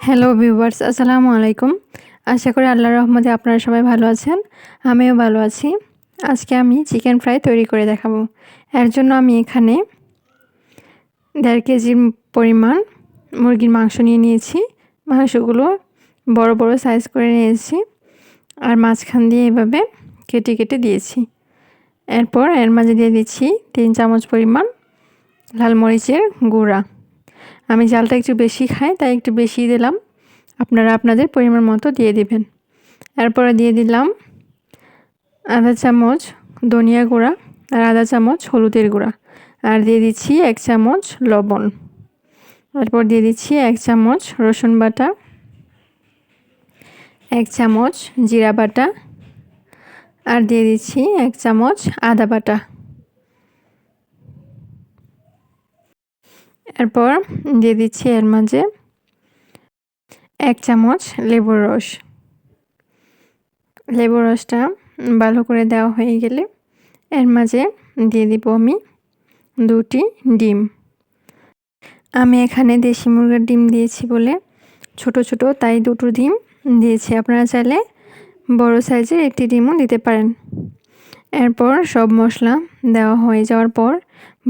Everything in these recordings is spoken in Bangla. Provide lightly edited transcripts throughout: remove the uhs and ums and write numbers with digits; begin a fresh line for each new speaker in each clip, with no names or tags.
হ্যালো ভিউয়ার্স, আসসালামু আলাইকুম। আশা করি আল্লাহর রহমতে আপনারা সবাই ভালো আছেন। আমিও ভালো আছি। আজকে আমি চিকেন ফ্রাই তৈরি করে দেখাবো। এর জন্য আমি এখানে 1.5 কেজির পরিমাণ মুরগির মাংস নিয়ে নিয়েছি। মাংসগুলো বড় বড় সাইজ করে নিয়েছি আর মাঝখান দিয়ে এভাবে কেটে কেটে দিয়েছি। এরপর এর মাঝে দিয়ে দিচ্ছি 3 চামচ পরিমাণ লাল মরিচের গুঁড়া। আমি ঝালটা একটু বেশি খাই, তাই একটু বেশি দিলাম। আপনারা আপনাদের পরিমাণ মতো দিয়ে দিবেন। এরপরে দিয়ে দিলাম আধা চামচ ধনিয়া গুঁড়া আর আধা চামচ হলুদের গুঁড়া, আর দিয়ে দিচ্ছি 1 চামচ লবণ। এরপর দিয়ে দিচ্ছি 1 চামচ রসুন বাটা, 1 চামচ জিরা বাটা, আর দিয়ে দিচ্ছি 1 চামচ আদা বাটা। এরপর দিয়ে দিচ্ছি এর মাঝে 1 চামচ লেবুর রস। লেবুর রসটা ভালো করে দেওয়া হয়ে গেলে এর মাঝে দিয়ে দিব আমি 2টি ডিম। আমি এখানে দেশি মুরগির ডিম দিয়েছি বলে ছোট ছোট, তাই 2টো ডিম দিয়েছি। আপনারা চাইলে বড় সাইজের একটি ডিমও দিতে পারেন। এরপর সব মশলা দেওয়া হয়ে যাওয়ার পর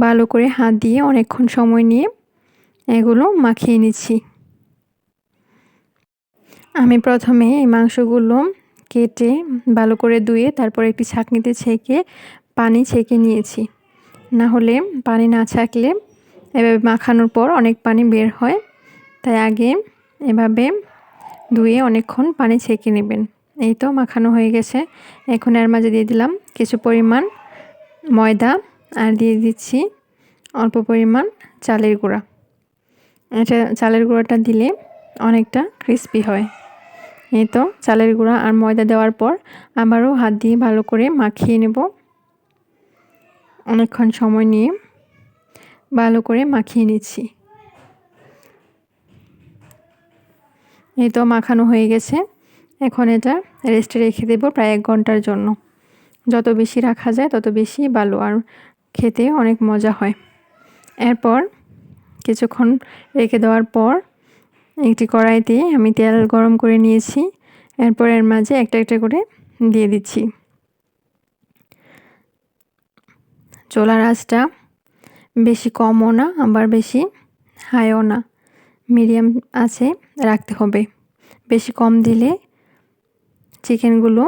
ভালো করে হাত দিয়ে অনেকক্ষণ সময় নিয়ে এগুলো মাখিয়ে নিচ্ছি। আমি প্রথমে এই মাংসগুলো কেটে ভালো করে ধুয়ে তারপর একটি ছাঁকনিতে ছেঁকে পানি ছেঁকে নিয়েছি। না হলে পানি না ছাঁকলে এভাবে মাখানোর পর অনেক পানি বের হয়, তাই আগে এভাবে ধুয়ে অনেকক্ষণ পানি ছেঁকে নেবেন। এই তো মাখানো হয়ে গেছে। এখন এর মাঝে দিয়ে দিলাম কিছু পরিমাণ ময়দা আর দিয়ে দিচ্ছি অল্প পরিমাণ চালের গুঁড়া। এটা চালের গুঁড়াটা দিলে অনেকটা ক্রিস্পি হয়। এই তো চালের গুঁড়া আর ময়দা দেওয়ার পর আবারও হাত দিয়ে ভালো করে মাখিয়ে নেব। অনেকক্ষণ সময় নিয়ে ভালো করে মাখিয়ে নিচ্ছি। এই তো মাখানো হয়ে গেছে। এখন এটা রেস্টে রেখে দেব প্রায় 1 ঘন্টার জন্য। যত বেশি রাখা যায় তত বেশি ভালো, আর খেতে অনেক মজা হয়। এরপর কিছুক্ষণ রেখে দেওয়ার পর একটি কড়াইতে আমি তেল গরম করে নিয়েছি। এরপর এর মাঝে একটা একটা করে দিয়ে দিচ্ছি। চুলার আঁচটা বেশি কমও না আবার বেশি হাইও না, মিডিয়াম আঁচে রাখতে হবে। বেশি কম দিলে চিকেনগুলো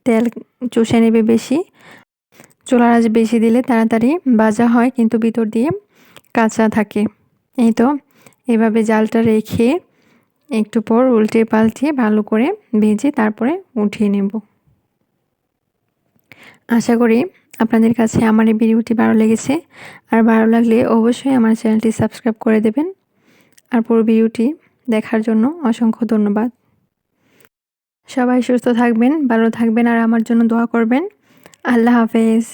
তেল চুষে নেবে বেশি। চুলার আঁচ বেশি দিলে তাড়াতাড়ি ভাজা হয় কিন্তু ভিতর দিয়ে কাঁচা থাকে। এই তো এভাবে জালটা রেখে একটু পর উল্টে পাল্টে ভালো করে ভেজে তারপরে উঠিয়ে নেব। আশা করি আপনাদের কাছে আমার এই ভিডিওটি ভালো লেগেছে, আর ভালো লাগলে অবশ্যই আমার চ্যানেলটি সাবস্ক্রাইব করে দেবেন। আর পুরো ভিডিওটি দেখার জন্য অসংখ্য ধন্যবাদ। সবাই সুস্থ থাকবেন, ভালো থাকবেন, আর আমার জন্য দোয়া করবেন। আল্লাহ হাফেজ।